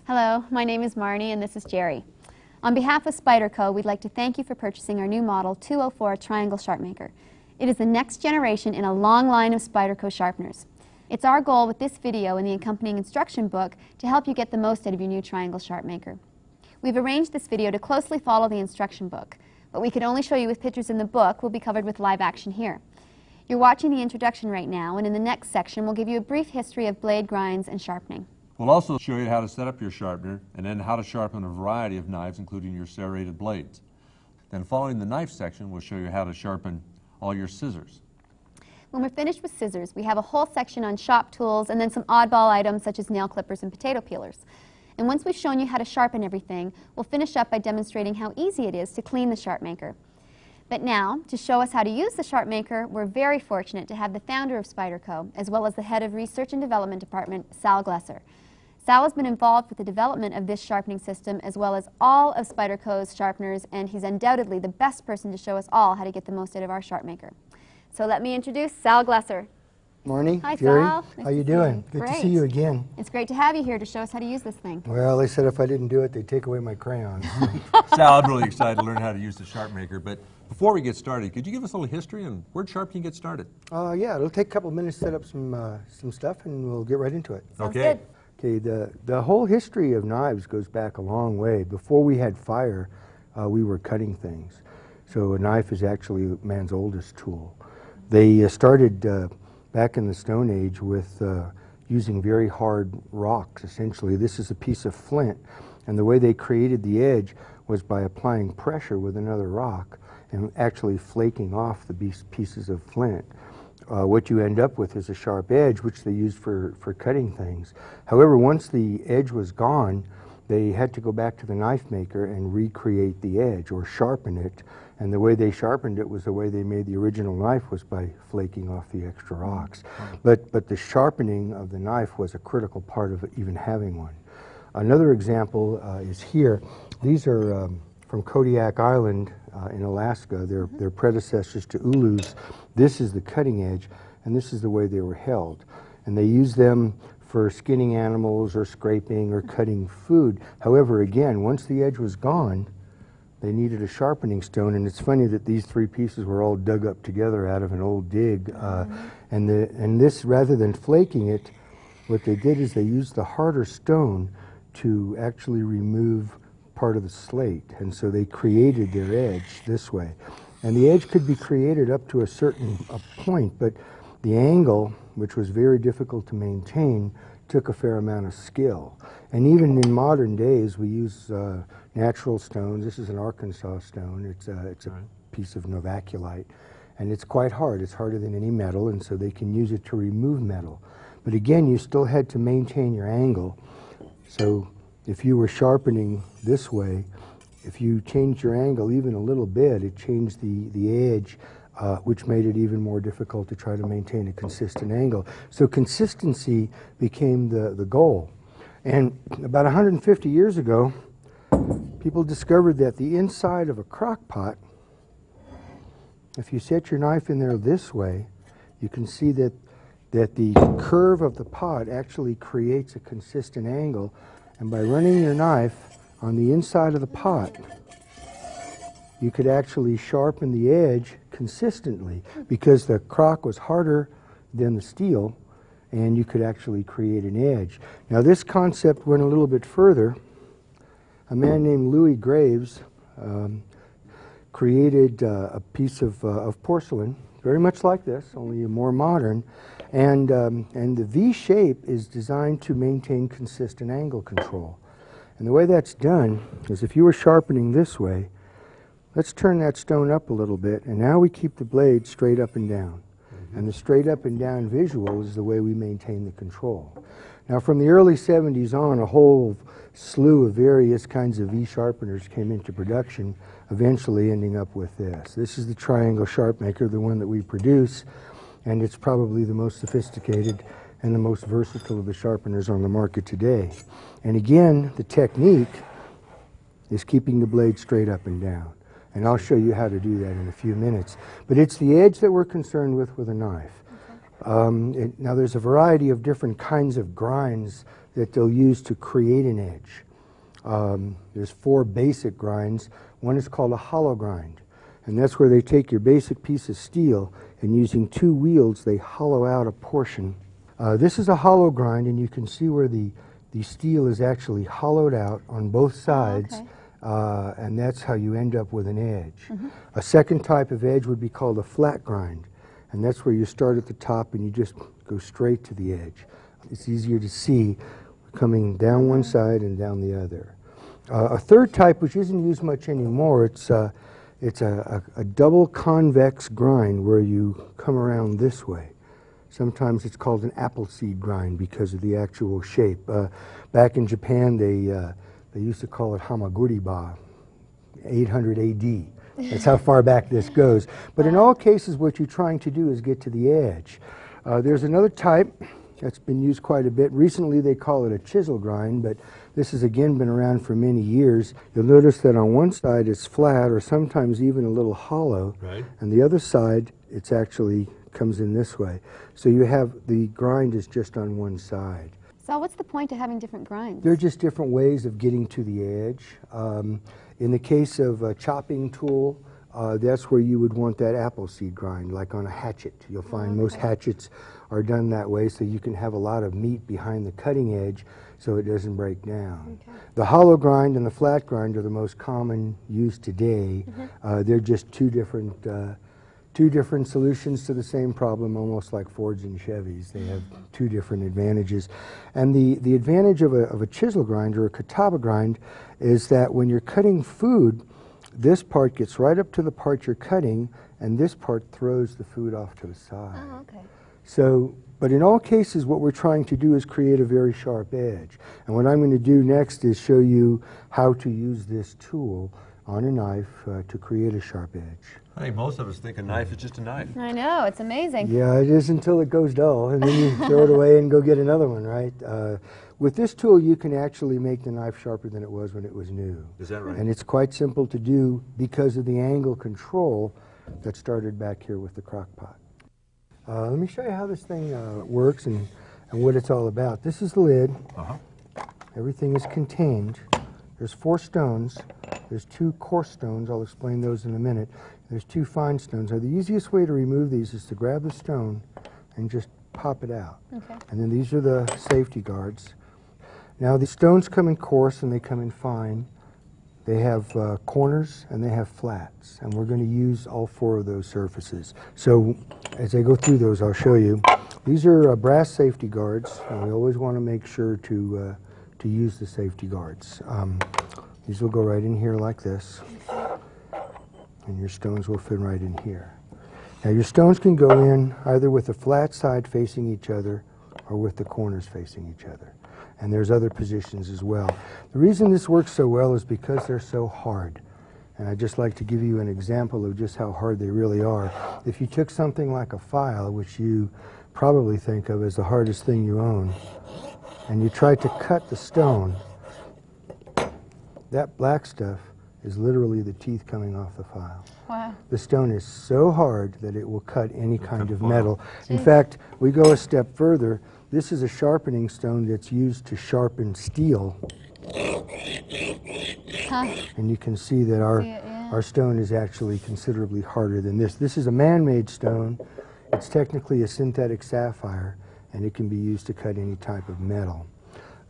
Hello, my name is Marnie and this is Jerry. On behalf of Spyderco, we'd like to thank you for purchasing our new model 204 Tri-Angle Sharpemaker. It is the next generation in a long line of Spyderco sharpeners. It's our goal with this video and the accompanying instruction book to help you get the most out of your new Tri-Angle Sharpemaker. We've arranged this video to closely follow the instruction book. What we could only show you with pictures in the book will be covered with live action here. You're watching the introduction right now, and in the next section we'll give you a brief history of blade grinds and sharpening. We'll also show you how to set up your sharpener and then how to sharpen a variety of knives, including your serrated blades. Then following the knife section, we'll show you how to sharpen all your scissors. When we're finished with scissors, we have a whole section on shop tools and then some oddball items such as nail clippers and potato peelers. And once we've shown you how to sharpen everything, we'll finish up by demonstrating how easy it is to clean the Sharpemaker. But now, to show us how to use the Sharpemaker, we're very fortunate to have the founder of Spyderco, as well as the head of Research and Development Department, Sal Glesser. Sal has been involved with the development of this sharpening system as well as all of Spyderco's sharpeners, and he's undoubtedly the best person to show us all how to get the most out of our Sharpemaker. So let me introduce Sal Glesser. Morning, Hi, Jerry. Sal. How you doing? Good to see you again. It's great to have you here to show us how to use this thing. Well, they said if I didn't do it, they'd take away my crayons. Sal, I'm really excited to learn how to use the Sharpemaker, but before we get started, could you give us a little history on where did sharpening get started? Yeah, it'll take a couple of minutes to set up some stuff, and we'll get right into it. Sounds Okay. good. Okay, the whole history of knives goes back a long way. Before we had fire, we were cutting things. So a knife is actually man's oldest tool. They started back in the Stone Age with using very hard rocks, essentially. This is a piece of flint, and the way they created the edge was by applying pressure with another rock and actually flaking off the pieces of flint. What you end up with is a sharp edge, which they used for cutting things. However, once the edge was gone, they had to go back to the knife maker and recreate the edge or sharpen it. And the way they sharpened it was the way they made the original knife, was by flaking off the extra rocks. But the sharpening of the knife was a critical part of even having one. Another example is here. These are from Kodiak Island in Alaska. They're predecessors to ulus. This is the cutting edge, and this is the way they were held. And they used them for skinning animals or scraping or cutting food. However, again, once the edge was gone, they needed a sharpening stone, and it's funny that these three pieces were all dug up together out of an old dig. And this, rather than flaking it, what they did is they used the harder stone to actually remove part of the slate, and so they created their edge this way. And the edge could be created up to a certain point, but the angle, which was very difficult to maintain, took a fair amount of skill. And even in modern days, we use natural stones. This is an Arkansas stone. It's a piece of novaculite, and it's quite hard. It's harder than any metal, and so they can use it to remove metal. But again, you still had to maintain your angle. So if you were sharpening this way, if you changed your angle even a little bit, it changed the edge, which made it even more difficult to try to maintain a consistent angle. So consistency became the goal. And about 150 years ago, people discovered that the inside of a crock pot, if you set your knife in there this way, you can see that the curve of the pot actually creates a consistent angle. And by running your knife on the inside of the pot, you could actually sharpen the edge consistently, because the crock was harder than the steel, and you could actually create an edge. Now, this concept went a little bit further. A man named Louis Graves created a piece of porcelain, very much like this, only more modern, and the V shape is designed to maintain consistent angle control. And the way that's done is, if you were sharpening this way, let's turn that stone up a little bit, and now we keep the blade straight up and down. And the straight up and down visual is the way we maintain the control. Now, from the early 70s on, a whole slew of various kinds of V sharpeners came into production, eventually ending up with this. This is the Tri-Angle Sharpemaker, the one that we produce, and it's probably the most sophisticated and the most versatile of the sharpeners on the market today. And again, the technique is keeping the blade straight up and down. And I'll show you how to do that in a few minutes. But it's the edge that we're concerned with a knife. Now there's a variety of different kinds of grinds that they'll use to create an edge. There's 4 basic grinds. One is called a hollow grind, and that's where they take your basic piece of steel and using 2 wheels they hollow out a portion. This is a hollow grind, and you can see where the steel is actually hollowed out on both sides. Oh, okay. And that's how you end up with an edge. A second type of edge would be called a flat grind, and that's where you start at the top and you just go straight to the edge. It's easier to see coming down one side and down the other. A third type, which isn't used much anymore, it's a double convex grind where you come around this way. Sometimes it's called an apple seed grind because of the actual shape. Back in Japan, they used to call it hamaguri-ba, 800 AD. That's how far back this goes. But in all cases, what you're trying to do is get to the edge. There's another type that's been used quite a bit. Recently, they call it a chisel grind, but this has again been around for many years. You'll notice that on one side it's flat or sometimes even a little hollow, Right. and the other side it's actually comes in this way. So you have the grind is just on one side. So what's the point of having different grinds? They're just different ways of getting to the edge. In the case of a chopping tool, that's where you would want that apple seed grind, like on a hatchet. You'll find most hatchets are done that way so you can have a lot of meat behind the cutting edge so it doesn't break down. Okay. The hollow grind and the flat grind are the most common used today. They're just two different solutions to the same problem, almost like Fords and Chevys. They have 2 different advantages. And the advantage of a chisel grind or a kataba grind is that when you're cutting food, this part gets right up to the part you're cutting, and this part throws the food off to the side. Oh, okay. So, but in all cases, what we're trying to do is create a very sharp edge. And what I'm going to do next is show you how to use this tool on a knife to create a sharp edge. I think most of us think a knife is just a knife. I know, it's amazing. Yeah, it is until it goes dull, and then you throw it away and go get another one, right? With this tool, you can actually make the knife sharper than it was when it was new. Is that right? And it's quite simple to do because of the angle control that started back here with the crock pot. Let me show you how this thing works and what it's all about. This is the lid. Everything is contained. There's 4 stones. There's 2 coarse stones. I'll explain those in a minute. There's 2 fine stones. Now, the easiest way to remove these is to grab the stone and just pop it out. Okay. And then these are the safety guards. Now, the stones come in coarse and they come in fine. They have corners and they have flats, and we're going to use all 4 of those surfaces. So as I go through those, I'll show you. These are brass safety guards, and we always want to make sure to use the safety guards. These will go right in here like this, and your stones will fit right in here. Now your stones can go in either with the flat side facing each other or with the corners facing each other. And there's other positions as well. The reason this works so well is because they're so hard. And I'd just like to give you an example of just how hard they really are. If you took something like a file, which you probably think of as the hardest thing you own, and you tried to cut the stone, that black stuff is literally the teeth coming off the file. Wow. The stone is so hard that it will cut any kind of metal. In fact, we go a step further. This is a sharpening stone that's used to sharpen steel. And you can see that our stone is actually considerably harder than this. This is a man-made stone. It's technically a synthetic sapphire, and it can be used to cut any type of metal.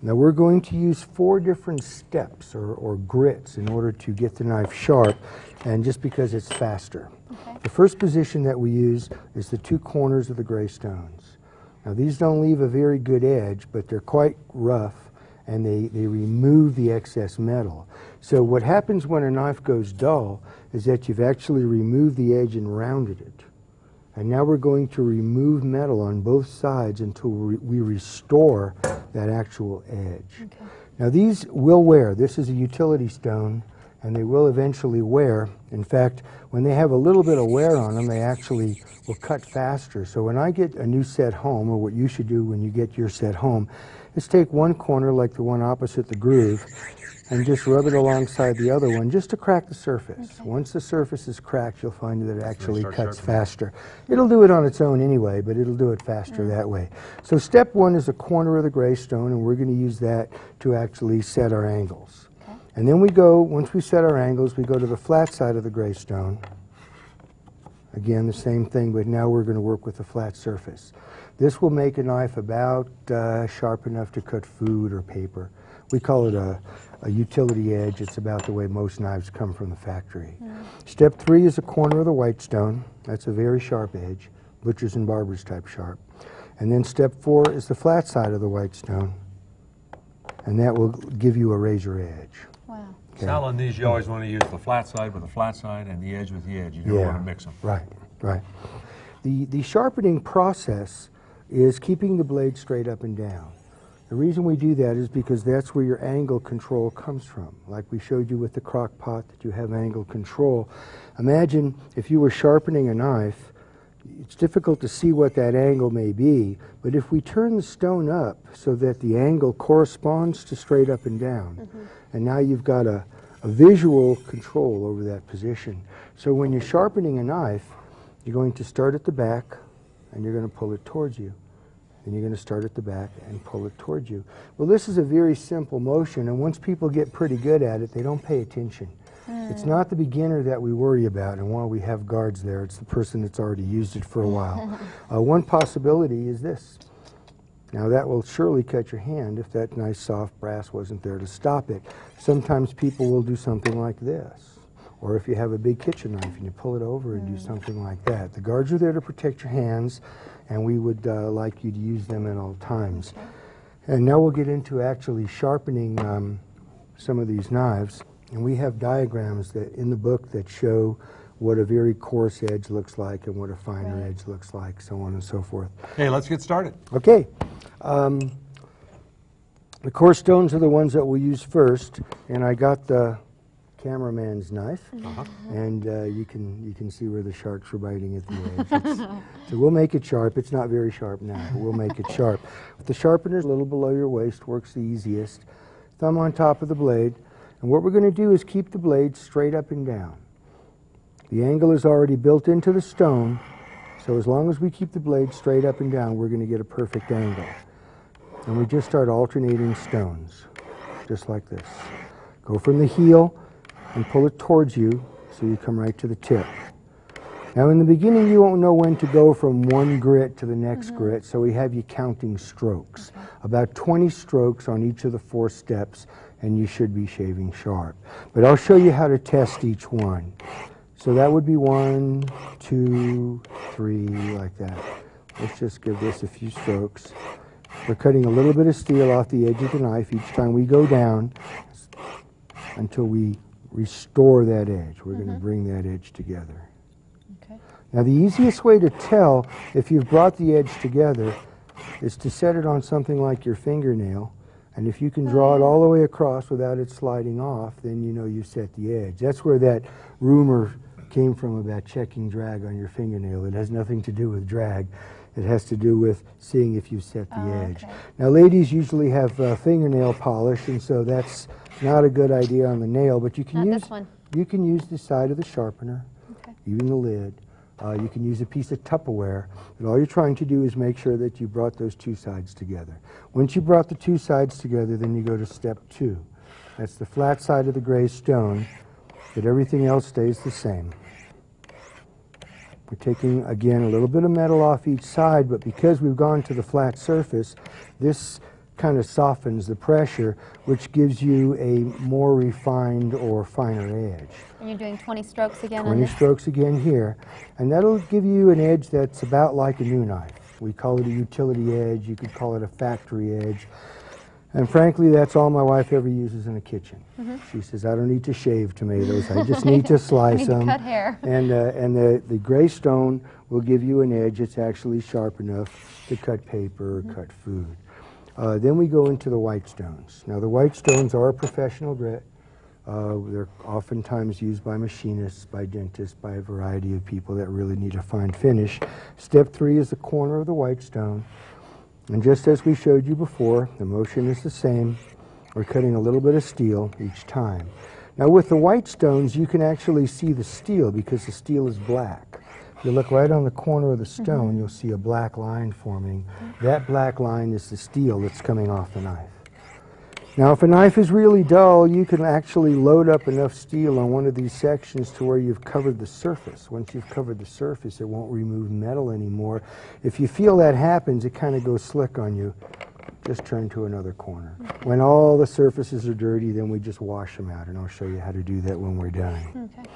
Now we're going to use 4 different steps or grits in order to get the knife sharp, and just because it's faster. Okay. The first position that we use is the 2 corners of the gray stones. Now these don't leave a very good edge, but they're quite rough, and they remove the excess metal. So what happens when a knife goes dull is that you've actually removed the edge and rounded it. And now we're going to remove metal on both sides until we restore that actual edge. Okay. Now these will wear. This is a utility stone, and they will eventually wear. In fact, when they have a little bit of wear on them, they actually will cut faster. So when I get a new set home, or what you should do when you get your set home, is take one corner, like the one opposite the groove, and just rub it alongside the other one just to crack the surface. Okay. Once the surface is cracked, you'll find that it actually cuts faster. It'll do it on its own anyway, but it'll do it faster that way. So step one is a corner of the gray stone, and we're going to use that to actually set our angles. Okay. And then we go, once we set our angles, we go to the flat side of the gray stone. Again, the same thing, but now we're going to work with the flat surface. This will make a knife about sharp enough to cut food or paper. We call it a utility edge. It's about the way most knives come from the factory. Step three is a corner of the white stone. That's a very sharp edge, butchers and barbers type sharp. And then step four is the flat side of the white stone, and that will give you a razor edge. Wow. Okay. Sal, on these you always want to use the flat side with the flat side and the edge with the edge. You don't want to mix them. Right, right. The sharpening process is keeping the blade straight up and down. The reason we do that is because that's where your angle control comes from. Like we showed you with the crock pot, that you have angle control. Imagine if you were sharpening a knife, it's difficult to see what that angle may be, but if we turn the stone up so that the angle corresponds to straight up and down, and now you've got a visual control over that position. So when you're sharpening a knife, you're going to start at the back and you're going to pull it towards you. Then you're going to start at the back and pull it towards you. Well, this is a very simple motion, and once people get pretty good at it, they don't pay attention. It's not the beginner that we worry about, and while we have guards there, it's the person that's already used it for a while. One possibility is this. Now that will surely cut your hand if that nice soft brass wasn't there to stop it. Sometimes people will do something like this. Or if you have a big kitchen knife and you pull it over and do something like that. The guards are there to protect your hands, and we would like you to use them at all times. And now we'll get into actually sharpening some of these knives. And we have diagrams that in the book that show what a very coarse edge looks like and what a finer edge looks like, so on and so forth. Hey, let's get started. Okay. The coarse stones are the ones that we'll use first, and I got the cameraman's knife, and you can see where the sharks were biting at the edge. So we'll make it sharp. It's not very sharp now, but we'll make it sharp. With the sharpener a little below your waist works the easiest. Thumb on top of the blade, and what we're going to do is keep the blade straight up and down. The angle is already built into the stone, so as long as we keep the blade straight up and down, we're going to get a perfect angle. And we just start alternating stones, just like this. Go from the heel and pull it towards you so you come right to the tip. Now in the beginning you won't know when to go from one grit to the next grit, so we have you counting strokes. About 20 strokes on each of the 4 steps, and you should be shaving sharp. But I'll show you how to test each one. So that would be 1, 2, 3, like that. Let's just give this a few strokes. We're cutting a little bit of steel off the edge of the knife each time we go down until we restore that edge. We're going to bring that edge together. Okay. Now the easiest way to tell if you've brought the edge together is to set it on something like your fingernail, and if you can draw it all the way across without it sliding off, then you know you set the edge. That's where that rumor came from about checking drag on your fingernail. It has nothing to do with drag. It has to do with seeing if you set the edge. Okay. Now ladies usually have fingernail polish, and so that's not a good idea on the nail, but you can you can use the side of the sharpener, even the lid. You can use a piece of Tupperware, but all you're trying to do is make sure that you brought those 2 sides together. Once you brought the 2 sides together, then you go to step 2. That's the flat side of the gray stone, but everything else stays the same. We're taking, again, a little bit of metal off each side, but because we've gone to the flat surface, this kind of softens the pressure, which gives you a more refined or finer edge. And you're doing 20 strokes again 20 strokes again here, and that'll give you an edge that's about like a new knife. We call it a utility edge, you could call it a factory edge, and frankly that's all my wife ever uses in the kitchen. She says, I don't need to shave tomatoes, I just need to slice them. Cut hair. And the gray stone will give you an edge that's actually sharp enough to cut paper or cut food. Then we go into the white stones. Now the white stones are a professional grit. They're oftentimes used by machinists, by dentists, by a variety of people that really need a fine finish. Step 3 is the corner of the white stone. And just as we showed you before, the motion is the same. We're cutting a little bit of steel each time. Now with the white stones, you can actually see the steel because the steel is black. If you look right on the corner of the stone, you'll see a black line forming. That black line is the steel that's coming off the knife. Now if a knife is really dull, you can actually load up enough steel on one of these sections to where you've covered the surface. Once you've covered the surface, it won't remove metal anymore. If you feel that happens, it kind of goes slick on you. Just turn to another corner. When all the surfaces are dirty, then we just wash them out, and I'll show you how to do that when we're done. Okay.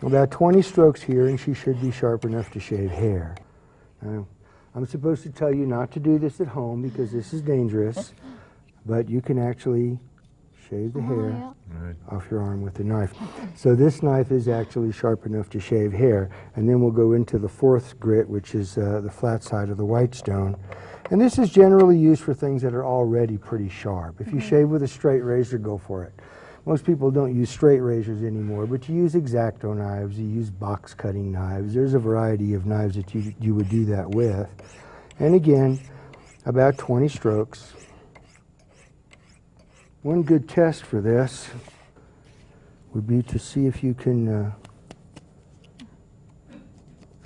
About 20 strokes here, and she should be sharp enough to shave hair. Now, I'm supposed to tell you not to do this at home because this is dangerous, but you can actually shave the hair off your arm with the knife. So this knife is actually sharp enough to shave hair, and then we'll go into the 4th grit, which is the flat side of the white stone. And this is generally used for things that are already pretty sharp. If you shave with a straight razor, go for it. Most people don't use straight razors anymore, but you use X-Acto knives, you use box cutting knives. There's a variety of knives that you would do that with. And again, about 20 strokes. One good test for this would be to see if you can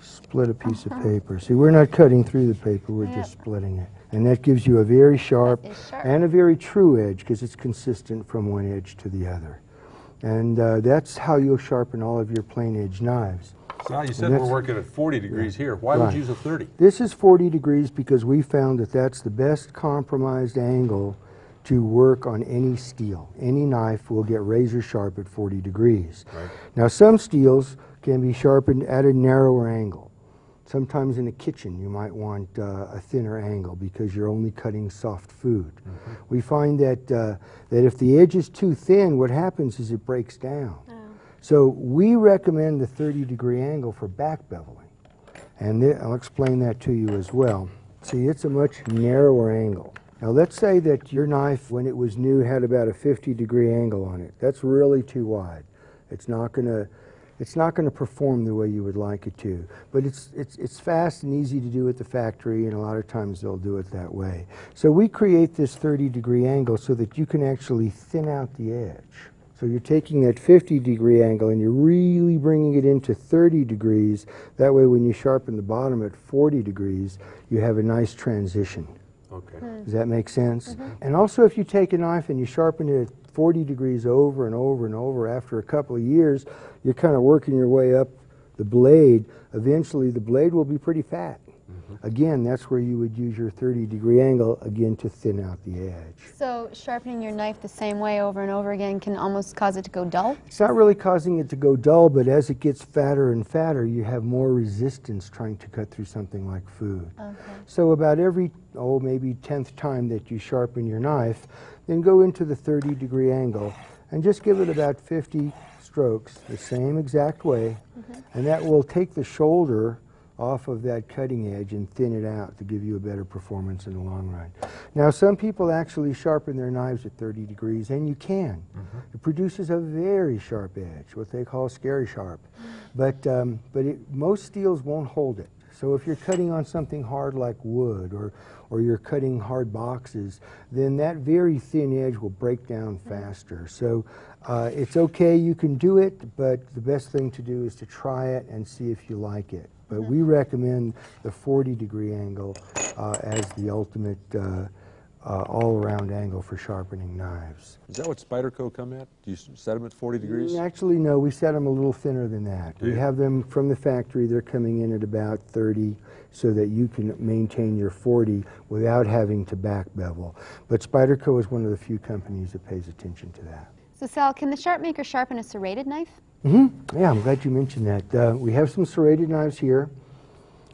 split a piece of paper. See, we're not cutting through the paper, we're just splitting it. And that gives you a very sharp and a very true edge because it's consistent from one edge to the other. And that's how you'll sharpen all of your plain edge knives. Sal, you said we're working at 40 degrees here. Why would you use a 30? This is 40 degrees because we found that that's the best compromised angle to work on any steel. Any knife will get razor sharp at 40 degrees. Right. Now some steels can be sharpened at a narrower angle. Sometimes in a kitchen you might want a thinner angle because you're only cutting soft food. We find that, that if the edge is too thin, what happens is it breaks down. So we recommend the 30-degree angle for back beveling. And I'll explain that to you as well. See, it's a much narrower angle. Now let's say that your knife, when it was new, had about a 50-degree angle on it. That's really too wide. It's not going to perform the way you would like it to. But it's fast and easy to do at the factory, and a lot of times they'll do it that way. So we create this 30-degree angle so that you can actually thin out the edge. So you're taking that 50-degree angle and you're really bringing it into 30 degrees. That way when you sharpen the bottom at 40 degrees, you have a nice transition. Okay. Does that make sense? And also if you take a knife and you sharpen it at 40 degrees over and over and over, after a couple of years, you're kind of working your way up the blade. Eventually the blade will be pretty fat. Again, that's where you would use your 30-degree angle, again, to thin out the edge. So sharpening your knife the same way over and over again can almost cause it to go dull? It's not really causing it to go dull, but as it gets fatter and fatter, you have more resistance trying to cut through something like food. Okay. So about every, maybe 10th time that you sharpen your knife, then go into the 30-degree angle and just give it about 50 strokes the same exact way, and that will take the shoulder off of that cutting edge and thin it out to give you a better performance in the long run. Now some people actually sharpen their knives at 30 degrees, and you can. It produces a very sharp edge, what they call scary sharp. But most steels won't hold it. So if you're cutting on something hard like wood, or you're cutting hard boxes, then that very thin edge will break down faster. So it's okay, you can do it, but the best thing to do is to try it and see if you like it. But we recommend the 40-degree angle as the ultimate all-around angle for sharpening knives. Is that what Spyderco come at? Do you set them at 40 degrees? Actually, no, we set them a little thinner than that. We have them from the factory, they're coming in at about 30 so that you can maintain your 40 without having to back bevel. But Spyderco is one of the few companies that pays attention to that. So Sal, can the Sharpemaker sharpen a serrated knife? Yeah, I'm glad you mentioned that. We have some serrated knives here,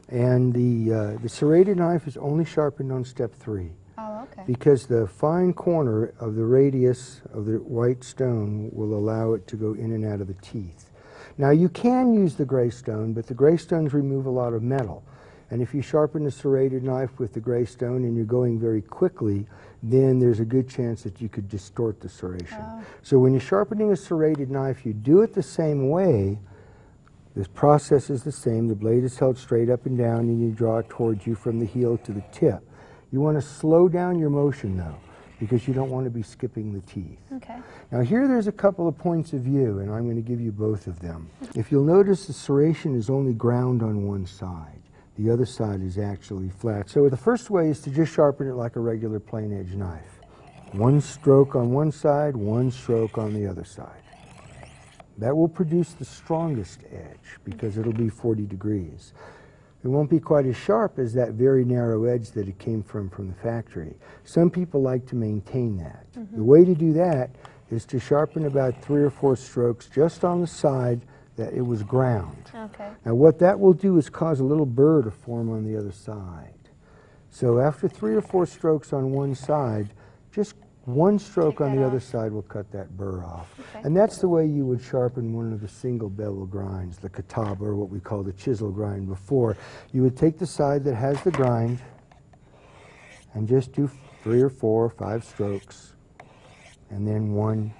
and the serrated knife is only sharpened on step 3. Oh, okay. Because the fine corner of the radius of the white stone will allow it to go in and out of the teeth. Now you can use the gray stone, but the gray stones remove a lot of metal. And if you sharpen a serrated knife with the gray stone and you're going very quickly, then there's a good chance that you could distort the serration. Oh. So when you're sharpening a serrated knife, you do it the same way. This process is the same. The blade is held straight up and down, and you draw it towards you from the heel to the tip. You want to slow down your motion, though, because you don't want to be skipping the teeth. Okay. Now here there's a couple of points of view, and I'm going to give you both of them. If you'll notice, the serration is only ground on one side. The other side is actually flat. So the first way is to just sharpen it like a regular plain edge knife. One stroke on one side, one stroke on the other side. That will produce the strongest edge because it'll be 40 degrees. It won't be quite as sharp as that very narrow edge that it came from the factory. Some people like to maintain that. The way to do that is to sharpen about 3 or 4 strokes just on the side that it was ground. Okay. Now what that will do is cause a little burr to form on the other side. So after 3 or 4 strokes on one side, just one stroke on the other side will cut that burr off. Okay. And that's the way you would sharpen one of the single bevel grinds, the kataba, or what we call the chisel grind before. You would take the side that has the grind and just do 3 or 4 or 5 strokes, and then one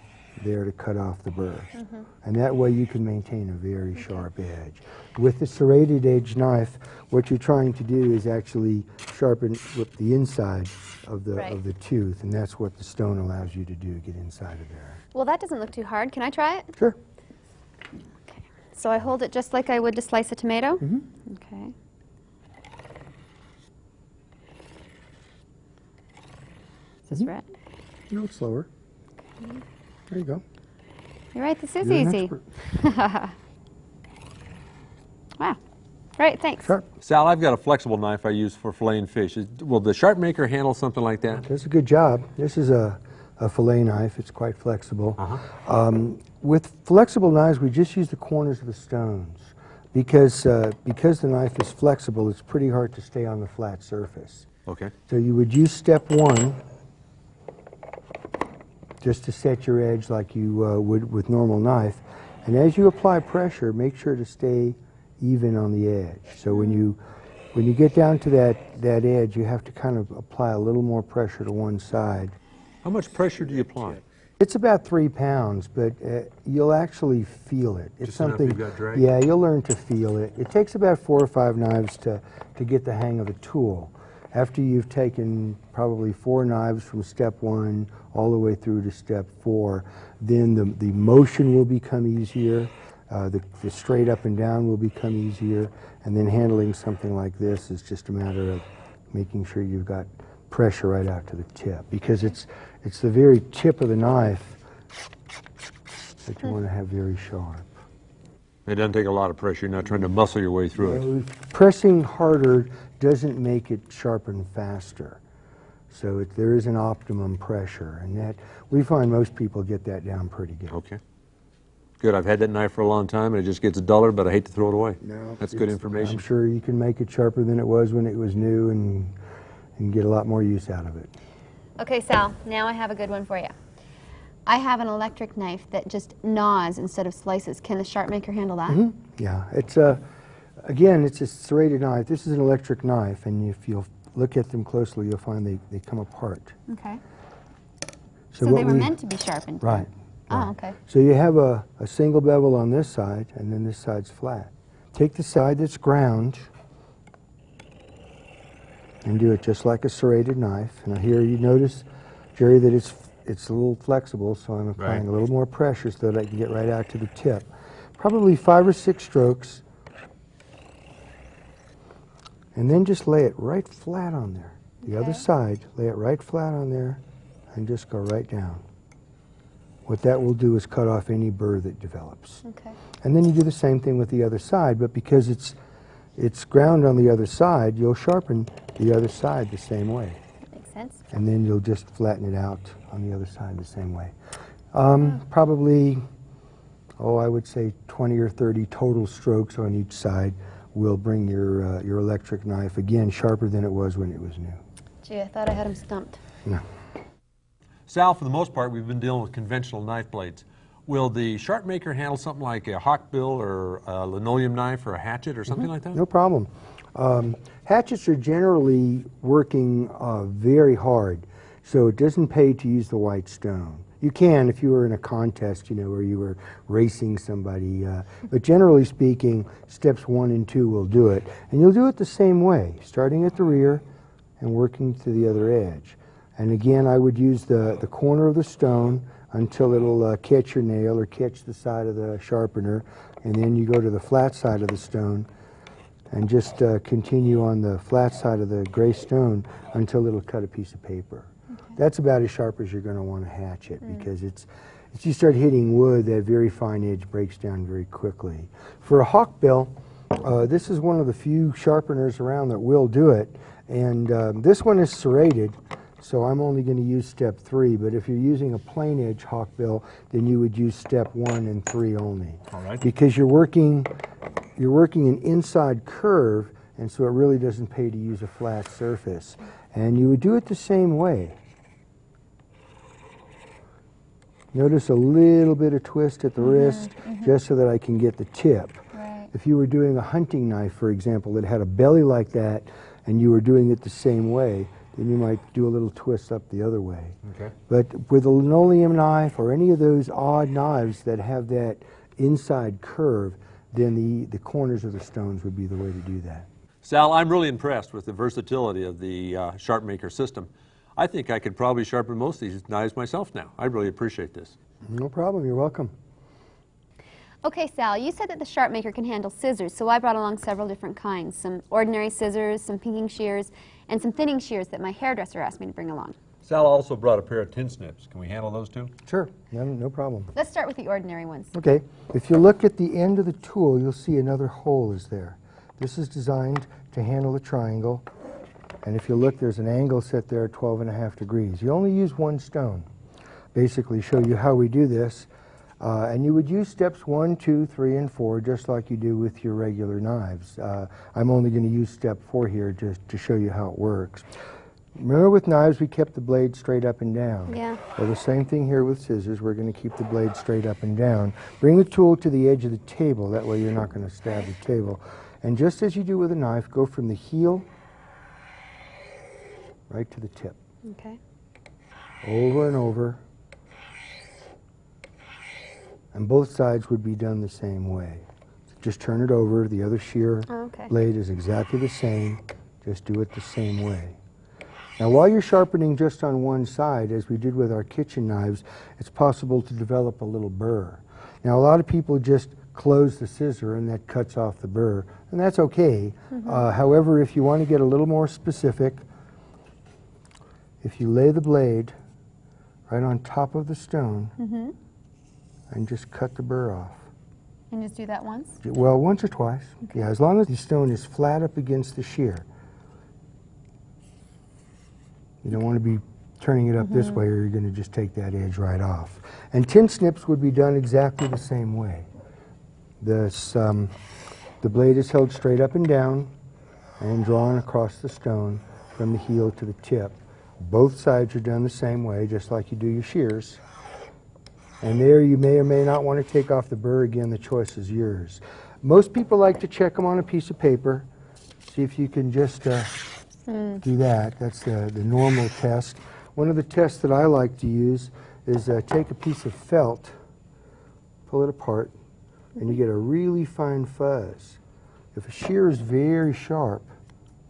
there to cut off the burr. And that way you can maintain a very sharp edge. With the serrated edge knife, what you're trying to do is actually sharpen with the inside of the tooth, and that's what the stone allows you to do, get inside of there. Well, that doesn't look too hard. Can I try it? Sure. Okay. So I hold it just like I would to slice a tomato? Okay. Is this right? No, slower. There you go. You're right, this is You're an easy. expert. Wow. Great, thanks. Sharp. Sal, I've got a flexible knife I use for filleting fish. Will the Sharpemaker handle something like that? That's a good job. This is a fillet knife. It's quite flexible. With flexible knives, we just use the corners of the stones. Because the knife is flexible, it's pretty hard to stay on the flat surface. Okay. So you would use step 1 just to set your edge like you would with normal knife. And as you apply pressure, make sure to stay even on the edge. So when you get down to that edge, you have to kind of apply a little more pressure to one side. How much pressure do you apply? It's about 3 pounds, but you'll actually feel it. It's Just enough something. you've got drag? Yeah, you'll learn to feel it. It takes about 4 or 5 knives to get the hang of a tool. After you've taken probably 4 knives from step 1 all the way through to step 4, then the motion will become easier. The straight up and down will become easier, and then handling something like this is just a matter of making sure you've got pressure right out to the tip, because it's the very tip of the knife that you want to have very sharp. It doesn't take a lot of pressure. You're not trying to muscle your way through it. Pressing harder doesn't make it sharpen faster. So there is an optimum pressure, and that we find most people get that down pretty good. Okay. Good. I've had that knife for a long time, and it just gets duller, but I hate to throw it away. No, That's good information. I'm sure you can make it sharper than it was when it was new, and get a lot more use out of it. Okay, Sal, now I have a good one for you. I have an electric knife that just gnaws instead of slices. Can the Sharpemaker handle that? Yeah, it's again, it's a serrated knife. This is an electric knife, and if you'll look at them closely, you'll find they come apart. Okay. So So what they were we- meant to be sharpened? Right. Oh, right. okay. So you have a single bevel on this side, and then this side's flat. Take the side that's ground and do it just like a serrated knife. Now here you notice, Jerry, that it's a little flexible, so I'm applying a little more pressure so that I can get right out to the tip. Probably 5 or 6 strokes, and then just lay it right flat on there. The other side, lay it right flat on there, and just go right down. What that will do is cut off any burr that develops. Okay. And then you do the same thing with the other side, but because it's ground on the other side, you'll sharpen the other side the same way. That makes sense. And then you'll just flatten it out on the other side the same way. Probably, I would say 20 or 30 total strokes on each side will bring your electric knife, again, sharper than it was when it was new. Gee, I thought I had him stumped. No. Sal, for the most part, we've been dealing with conventional knife blades. Will the Sharpemaker handle something like a hawkbill or a linoleum knife or a hatchet or something like that? No problem. Hatchets are generally working very hard, so it doesn't pay to use the white stone. You can if you were in a contest, you know, where you were racing somebody, but generally speaking, steps 1 and 2 will do it. And you'll do it the same way, starting at the rear and working to the other edge. And again, I would use the corner of the stone until it'll catch your nail or catch the side of the sharpener, and then you go to the flat side of the stone and just continue on the flat side of the gray stone until it'll cut a piece of paper. Okay. That's about as sharp as you're going to want to hatch it, because it's you start hitting wood, that very fine edge breaks down very quickly. For a hawkbill, this is one of the few sharpeners around that will do it, and this one is serrated, so I'm only going to use step 3, but if you're using a plain edge hawkbill, then you would use step 1 and 3 only. All right. Because you're working an inside curve, and so it really doesn't pay to use a flat surface. And you would do it the same way. Notice a little bit of twist at the wrist, just so that I can get the tip. Right. If you were doing a hunting knife, for example, that had a belly like that, and you were doing it the same way, then you might do a little twist up the other way. Okay. But with a linoleum knife or any of those odd knives that have that inside curve, then the corners of the stones would be the way to do that. Sal, I'm really impressed with the versatility of the Sharpemaker system. I think I could probably sharpen most of these knives myself now. I really appreciate this. No problem, you're welcome. Okay, Sal, you said that the Sharpemaker can handle scissors, so I brought along several different kinds. Some ordinary scissors, some pinking shears, and some thinning shears that my hairdresser asked me to bring along. Sal also brought a pair of tin snips. Can we handle those too? Sure, no problem. Let's start with the ordinary ones. Okay, if you look at the end of the tool, you'll see another hole is there. This is designed to handle the triangle, and if you look, there's an angle set there at 12.5 degrees. You only use 1 stone. Basically show you how we do this, and you would use steps 1, 2, 3, and 4 just like you do with your regular knives. I'm only going to use step 4 here just to show you how it works. Remember, with knives we kept the blade straight up and down. Yeah. Well, the same thing here with scissors. We're going to keep the blade straight up and down. Bring the tool to the edge of the table. That way you're not going to stab the table. And just as you do with a knife, go from the heel right to the tip. Okay. Over and over. And both sides would be done the same way. Just turn it over. The other shear blade is exactly the same. Just do it the same way. Now, while you're sharpening just on one side, as we did with our kitchen knives, it's possible to develop a little burr. Now, a lot of people just close the scissor and that cuts off the burr, and that's okay. However, if you want to get a little more specific, if you lay the blade right on top of the stone and just cut the burr off. And just do that once? Well, once or twice. Okay. Yeah, as long as the stone is flat up against the shear. You don't want to be turning it up this way, or you're going to just take that edge right off. And tin snips would be done exactly the same way. The blade is held straight up and down and drawn across the stone from the heel to the tip. Both sides are done the same way, just like you do your shears. And there you may or may not want to take off the burr. Again, the choice is yours. Most people like to check them on a piece of paper. See if you can just do that. That's the normal test. One of the tests that I like to use is take a piece of felt, pull it apart, and you get a really fine fuzz. If a shear is very sharp,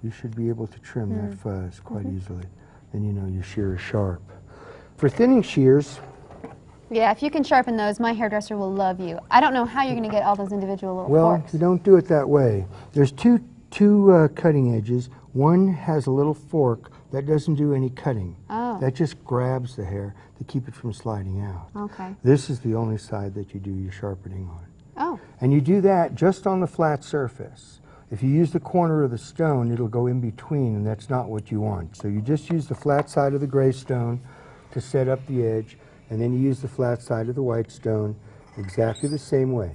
you should be able to trim that fuzz quite easily. Then you know your shear is sharp. For thinning shears, yeah, if you can sharpen those, my hairdresser will love you. I don't know how you're going to get all those individual little forks. You don't do it that way. There's two cutting edges. One has a little fork that doesn't do any cutting. Oh. That just grabs the hair to keep it from sliding out. Okay. This is the only side that you do your sharpening on. Oh. And you do that just on the flat surface. If you use the corner of the stone, it'll go in between, and that's not what you want. So you just use the flat side of the gray stone to set up the edge, and then you use the flat side of the white stone exactly the same way.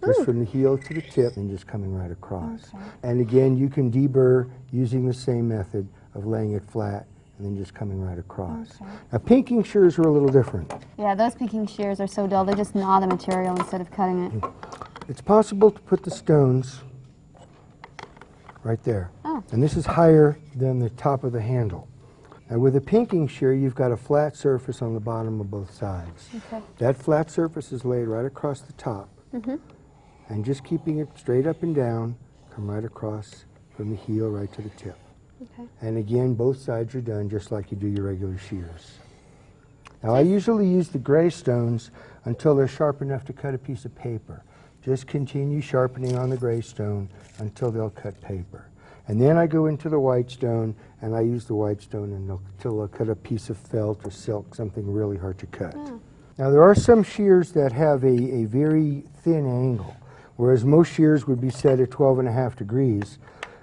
Just from the heel to the tip and just coming right across. Okay. And again, you can deburr using the same method of laying it flat and then just coming right across. Okay. Now, pinking shears are a little different. Yeah, those pinking shears are so dull, they just gnaw the material instead of cutting it. It's possible to put the stones right there. Oh. And this is higher than the top of the handle. Now with a pinking shear, you've got a flat surface on the bottom of both sides. Okay. That flat surface is laid right across the top. And just keeping it straight up and down, come right across from the heel right to the tip. Okay. And again, both sides are done just like you do your regular shears. Now I usually use the gray stones until they're sharp enough to cut a piece of paper. Just continue sharpening on the gray stone until they'll cut paper. And then I go into the white stone, and I use the white stone until they'll cut a piece of felt or silk, something really hard to cut. Now there are some shears that have a very thin angle, whereas most shears would be set at 12.5 degrees.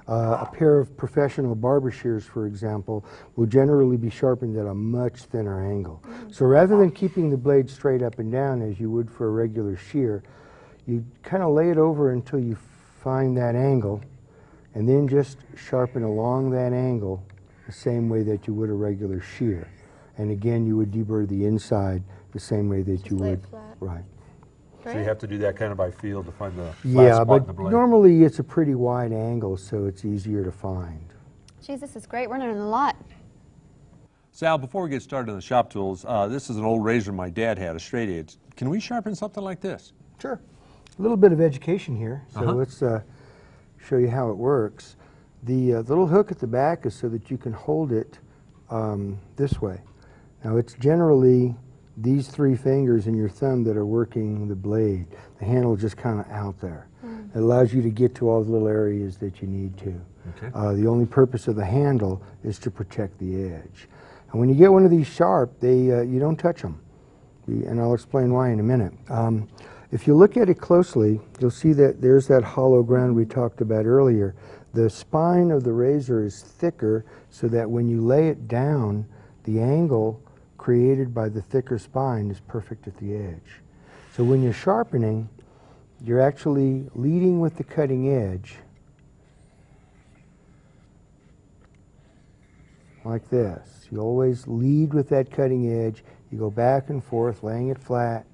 A pair of professional barber shears, for example, will generally be sharpened at a much thinner angle. So rather than keeping the blade straight up and down as you would for a regular shear, you kind of lay it over until you find that angle, and then just sharpen along that angle the same way that you would a regular shear. And again, you would deburr the inside the same way that you lay would. it flat. Right. So you have to do that kind of by feel to find the flat Yeah, spot in but the blade. normally it's a pretty wide angle, so it's easier to find. Geez, this is great. We're learning a lot. Sal, before we get started on the shop tools, this is an old razor my dad had, a straight edge. Can we sharpen something like this? Sure. A little bit of education here, so let's show you how it works. The little hook at the back is so that you can hold it this way. Now it's generally these three fingers and your thumb that are working the blade. The handle is just kind of out there. It allows you to get to all the little areas that you need to. Okay. The only purpose of the handle is to protect the edge. And when you get one of these sharp, you don't touch them. And I'll explain why in a minute. If you look at it closely, you'll see that there's that hollow ground we talked about earlier. The spine of the razor is thicker so that when you lay it down, the angle created by the thicker spine is perfect at the edge. So when you're sharpening, you're actually leading with the cutting edge like this. You always lead with that cutting edge. You go back and forth, laying it flat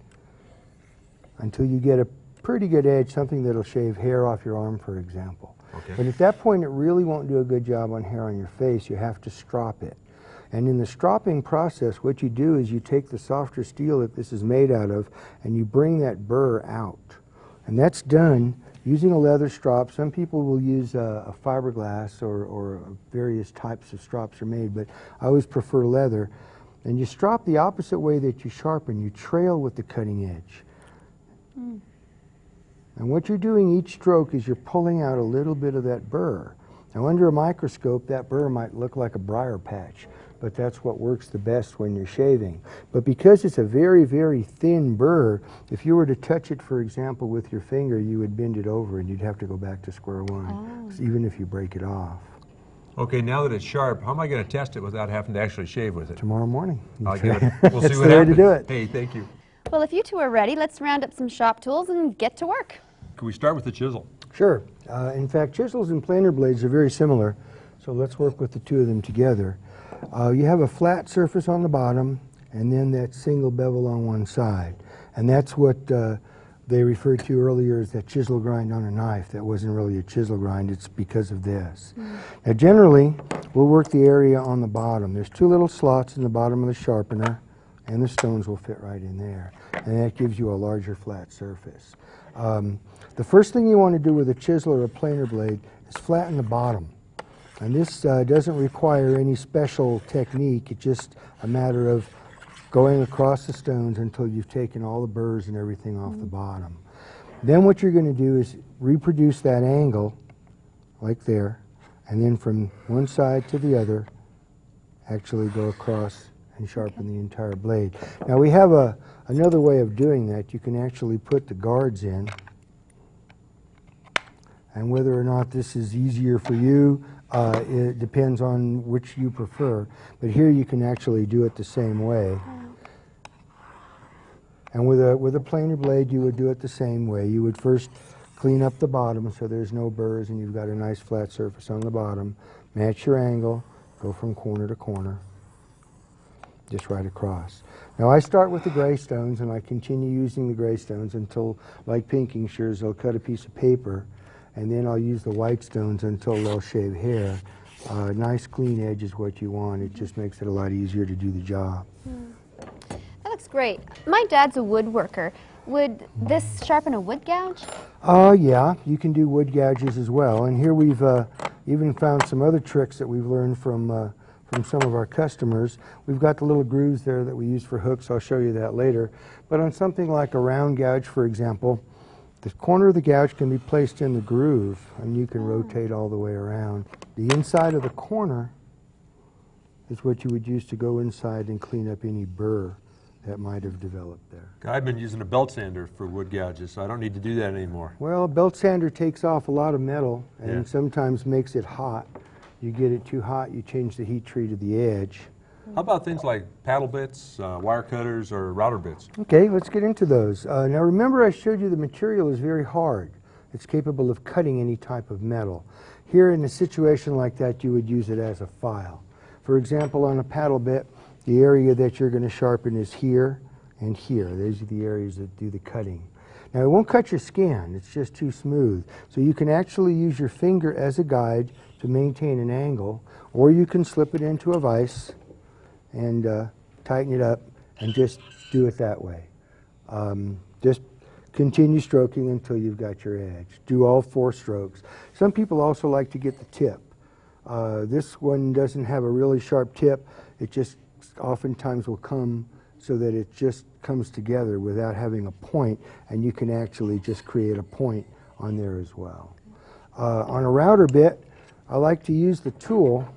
until you get a pretty good edge, something that'll shave hair off your arm, for example. Okay. But at that point, it really won't do a good job on hair on your face. You have to strop it. And in the stropping process, what you do is you take the softer steel that this is made out of, and you bring that burr out. And that's done using a leather strop. Some people will use a fiberglass or various types of strops are made, but I always prefer leather. And you strop the opposite way that you sharpen. You trail with the cutting edge. And what you're doing each stroke is you're pulling out a little bit of that burr. Now under a microscope, that burr might look like a briar patch, but that's what works the best when you're shaving. But because it's a very, very thin burr, if you were to touch it, for example, with your finger, you would bend it over and you'd have to go back to square one, even if you break it off. Okay, now that it's sharp, how am I going to test it without having to actually shave with it? Tomorrow morning. I'll give it. We'll see That's what the way happens. to do it. Hey, thank you. Well, if you two are ready, let's round up some shop tools and get to work. Can we start with the chisel? Sure. In fact, chisels and planer blades are very similar, so let's work with the two of them together. You have a flat surface on the bottom and then that single bevel on one side. And that's what they referred to earlier as that chisel grind on a knife. That wasn't really a chisel grind, it's because of this. Now generally, we'll work the area on the bottom. There's two little slots in the bottom of the sharpener, and the stones will fit right in there. And that gives you a larger flat surface. The first thing you want to do with a chisel or a planer blade is flatten the bottom. And this doesn't require any special technique. It's just a matter of going across the stones until you've taken all the burrs and everything off the bottom. Then what you're going to do is reproduce that angle, like there, and then from one side to the other, actually go across and sharpen the entire blade. Now we have another way of doing that. You can actually put the guards in, and whether or not this is easier for you, it depends on which you prefer. But here you can actually do it the same way. And with a planer blade, you would do it the same way. You would first clean up the bottom so there's no burrs and you've got a nice flat surface on the bottom. Match your angle, go from corner to corner, just right across. Now I start with the gray stones and I continue using the gray stones until, like pinking shears, they'll cut a piece of paper. and then I'll use the white stones until they'll shave hair. Nice clean edge is what you want. It just makes it a lot easier to do the job. That looks great. My dad's a woodworker. Would this sharpen a wood gouge? Yeah, you can do wood gouges as well. And here we've even found some other tricks that we've learned from some of our customers. We've got the little grooves there that we use for hooks. I'll show you that later. But on something like a round gouge, for example, the corner of the gouge can be placed in the groove, and you can rotate all the way around. The inside of the corner is what you would use to go inside and clean up any burr that might have developed there. I've been using a belt sander for wood gouges, so I don't need to do that anymore. Well, a belt sander takes off a lot of metal and Yeah. sometimes makes it hot. You get it too hot, you change the heat treat to the edge. How about things like paddle bits, wire cutters, or router bits? Okay, let's get into those. Now remember I showed you the material is very hard. It's capable of cutting any type of metal. Here in a situation like that, you would use it as a file. For example, on a paddle bit, the area that you're going to sharpen is here and here. Those are the areas that do the cutting. Now it won't cut your skin, it's just too smooth. So you can actually use your finger as a guide to maintain an angle, or you can slip it into a vise and tighten it up and just do it that way. Just continue stroking until you've got your edge. Do all 4 strokes. Some people also like to get the tip. This one doesn't have a really sharp tip. It just oftentimes will come so that it just comes together without having a point, and you can actually just create a point on there as well. On a router bit, I like to use the tool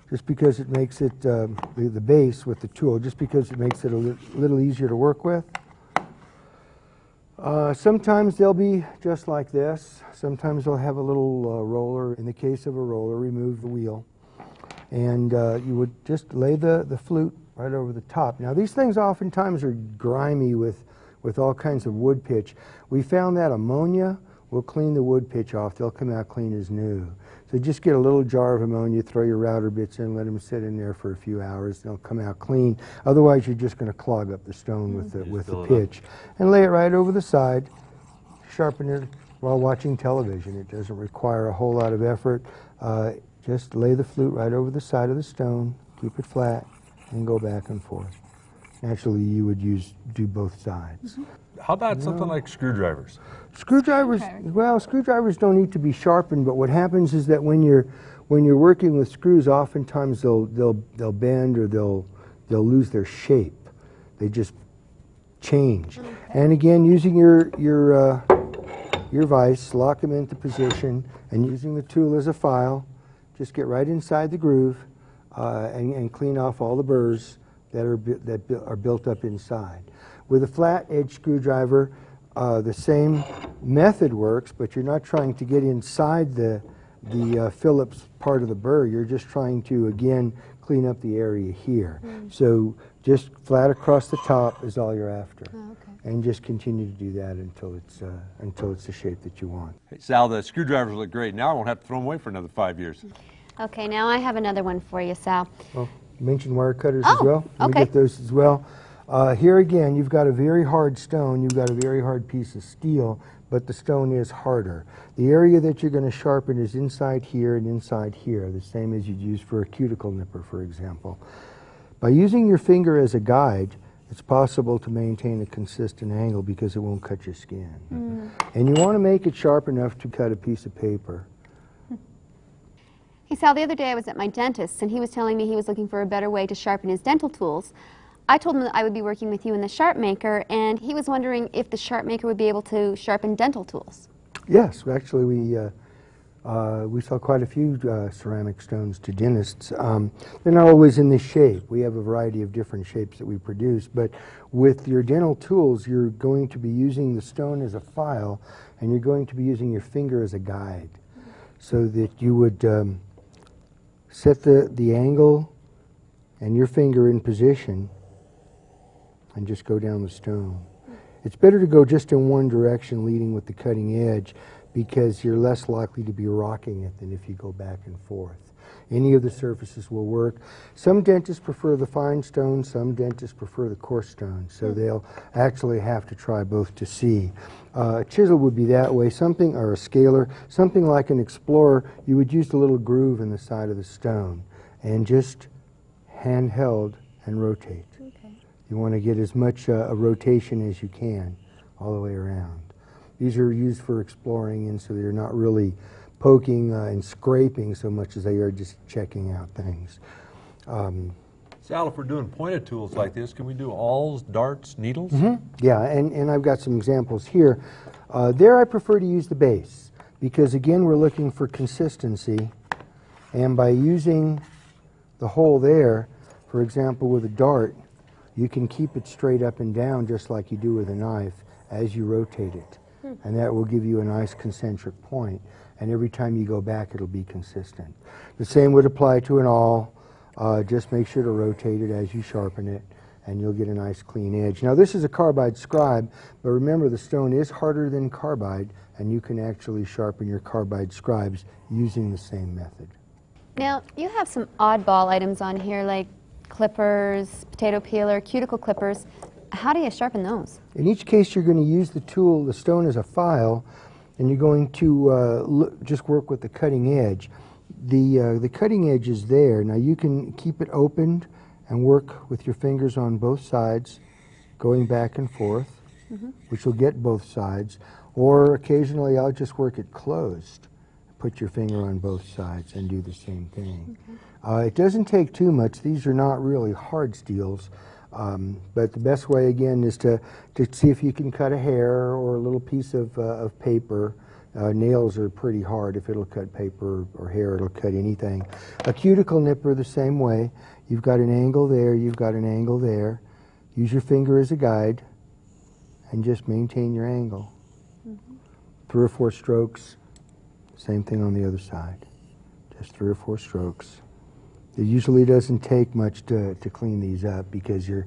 just because it makes it, the base with the tool, just because it makes it a little easier to work with. Sometimes they'll be just like this. Sometimes they'll have a little roller. In the case of a roller, remove the wheel. And you would just lay the flute right over the top. Now these things oftentimes are grimy with all kinds of wood pitch. We found that ammonia will clean the wood pitch off. They'll come out clean as new. So just get a little jar of ammonia, throw your router bits in, let them sit in there for a few hours. They'll come out clean. Otherwise, you're just going to clog up the stone with the pitch. And lay it right over the side. Sharpen it while watching television. It doesn't require a whole lot of effort. Just lay the flute right over the side of the stone, keep it flat, and go back and forth. Naturally, you would do both sides. How about something like screwdrivers? Screwdrivers, well, screwdrivers don't need to be sharpened, but what happens is that when you're working with screws, oftentimes they'll bend or they'll lose their shape. They just change. Okay. And again, using your vise, lock them into position, and using the tool as a file, just get right inside the groove and clean off all the burrs that are built up inside. With a flat edge screwdriver, the same method works, but you're not trying to get inside the Phillips part of the burr. You're just trying to, again, clean up the area here. So just flat across the top is all you're after. Oh, okay. And just continue to do that until it's the shape that you want. Hey, Sal, the screwdrivers look great. Now I won't have to throw them away for another 5 years. Okay, now I have another one for you, Sal. Well, you mentioned wire cutters as well. Let me okay. get those as well. Here again, you've got a very hard stone, you've got a very hard piece of steel, but the stone is harder. The area that you're going to sharpen is inside here and inside here, the same as you'd use for a cuticle nipper, for example. By using your finger as a guide, it's possible to maintain a consistent angle because it won't cut your skin. And you want to make it sharp enough to cut a piece of paper. Hey Sal, the other day I was at my dentist's and he was telling me he was looking for a better way to sharpen his dental tools. I told him that I would be working with you in the Sharpemaker, and he was wondering if the Sharpemaker would be able to sharpen dental tools. Yes, actually we saw quite a few ceramic stones to dentists. They're not always in this shape. We have a variety of different shapes that we produce, but with your dental tools you're going to be using the stone as a file and you're going to be using your finger as a guide, so that you would set the angle and your finger in position and just go down the stone. It's better to go just in one direction, leading with the cutting edge, because you're less likely to be rocking it than if you go back and forth. Any of the surfaces will work. Some dentists prefer the fine stone, some dentists prefer the coarse stone, so they'll actually have to try both to see. A chisel would be that way, something, or a scaler, something like an Explorer, you would use the little groove in the side of the stone and just handheld and rotate. Okay. You want to get as much a rotation as you can all the way around. These are used for exploring, and so they're not really poking and scraping so much as they are just checking out things. Sal, if we're doing pointed tools like this, can we do awls, darts, needles? Yeah, and I've got some examples here. There I prefer to use the base because, again, we're looking for consistency, and by using the hole there, for example, with a dart, you can keep it straight up and down just like you do with a knife as you rotate it. And that will give you a nice concentric point. And every time you go back, it'll be consistent. The same would apply to an awl. Just make sure to rotate it as you sharpen it, and you'll get a nice clean edge. Now, this is a carbide scribe, but remember the stone is harder than carbide, and you can actually sharpen your carbide scribes using the same method. Now, you have some oddball items on here like clippers, potato peeler, cuticle clippers. How do you sharpen those? In each case, you're going to use the tool, the stone, as a file, and you're going to just work with the cutting edge. The cutting edge is there. Now, you can keep it opened and work with your fingers on both sides, going back and forth, which will get both sides. Or occasionally, I'll just work it closed. Put your finger on both sides and do the same thing. It doesn't take too much. These are not really hard steels. But the best way, again, is to see if you can cut a hair or a little piece of paper. Nails are pretty hard. If it'll cut paper or hair, it'll cut anything. A cuticle nipper the same way. You've got an angle there, you've got an angle there. Use your finger as a guide and just maintain your angle. 3 or 4 strokes. Same thing on the other side. Just 3 or 4 strokes. It usually doesn't take much to clean these up because you're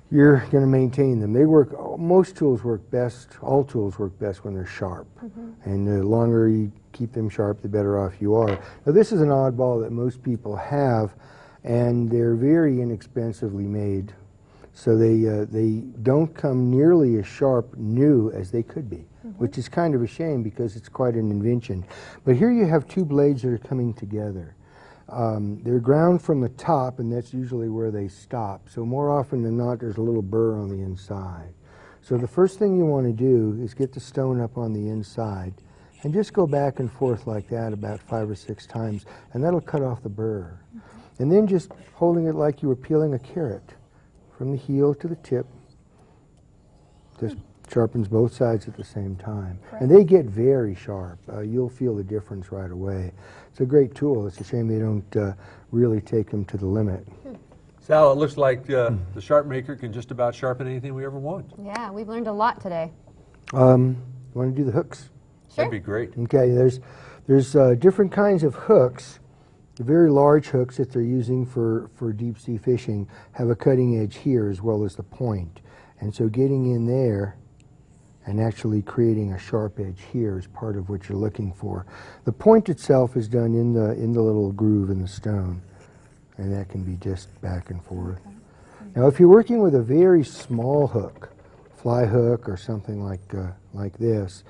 going to maintain them. They work, most tools work best, all tools work best when they're sharp. And the longer you keep them sharp, the better off you are. Now, this is an oddball that most people have, and they're very inexpensively made. So they don't come nearly as sharp new as they could be, which is kind of a shame because it's quite an invention. But here you have 2 blades that are coming together. They're ground from the top, and that's usually where they stop. So more often than not, there's a little burr on the inside. So the first thing you want to do is get the stone up on the inside and just go back and forth like that about 5 or 6 times, and that'll cut off the burr. And then just holding it like you were peeling a carrot from the heel to the tip, just sharpens both sides at the same time. And they get very sharp. You'll feel the difference right away. It's a great tool. It's a shame they don't really take them to the limit. Sal, it looks like the Sharpemaker can just about sharpen anything we ever want. Yeah, we've learned a lot today. You want to do the hooks? Sure. That'd be great. Okay, there's different kinds of hooks. The very large hooks that they're using for deep sea fishing have a cutting edge here as well as the point. And so getting in there and actually creating a sharp edge here is part of what you're looking for. The point itself is done in the little groove in the stone, and that can be just back and forth. Now, if you're working with a very small hook, fly hook or something like this,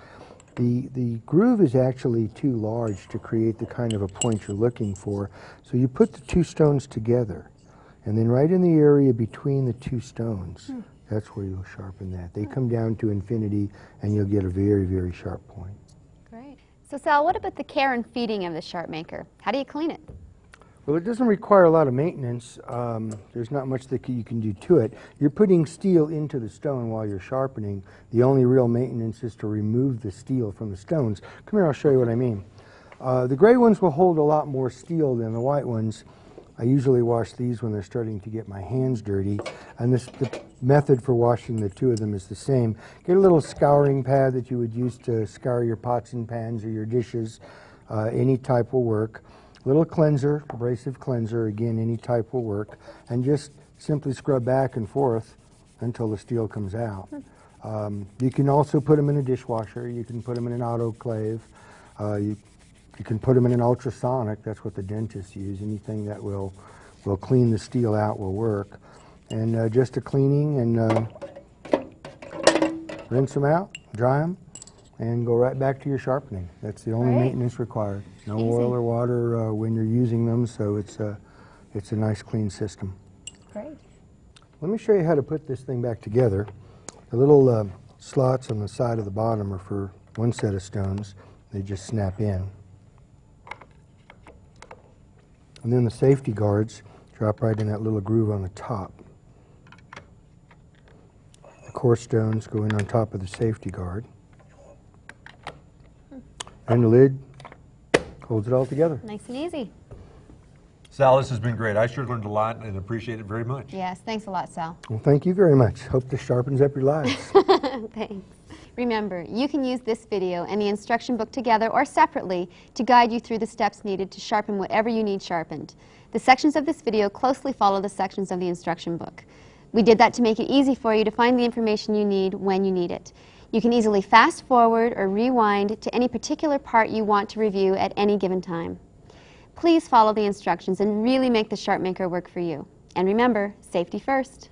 the groove is actually too large to create the kind of a point you're looking for. So you put the 2 stones together, and then right in the area between the 2 stones, that's where you'll sharpen that. They come down to infinity, and you'll get a very, very sharp point. Great. So Sal, what about the care and feeding of the Sharpemaker? How do you clean it? Well, it doesn't require a lot of maintenance. There's not much that you can do to it. You're putting steel into the stone while you're sharpening. The only real maintenance is to remove the steel from the stones. Come here, I'll show you what I mean. The gray ones will hold a lot more steel than the white ones. I usually wash these when they're starting to get my hands dirty, and the method for washing the 2 of them is the same. Get a little scouring pad that you would use to scour your pots and pans or your dishes. Any type will work. Little cleanser, abrasive cleanser, again, any type will work, and just simply scrub back and forth until the steel comes out. You can also put them in a dishwasher. You can put them in an autoclave. You You can put them in an ultrasonic. That's what the dentists use. Anything that will clean the steel out will work. And just a cleaning, and rinse them out, dry them, and go right back to your sharpening. That's the only Great. maintenance required. No Easy. oil or water when you're using them, so it's a nice clean system. Great. Let me show you how to put this thing back together. The little slots on the side of the bottom are for one set of stones. They just snap in. And then the safety guards drop right in that little groove on the top. The core stones go in on top of the safety guard. And the lid holds it all together. Nice and easy. Sal, this has been great. I sure learned a lot and appreciate it very much. Yes, thanks a lot, Sal. Well, thank you very much. Hope this sharpens up your lives. Thanks. Remember, you can use this video and the instruction book together or separately to guide you through the steps needed to sharpen whatever you need sharpened. The sections of this video closely follow the sections of the instruction book. We did that to make it easy for you to find the information you need when you need it. You can easily fast forward or rewind to any particular part you want to review at any given time. Please follow the instructions and really make the Sharpemaker work for you. And remember, safety first.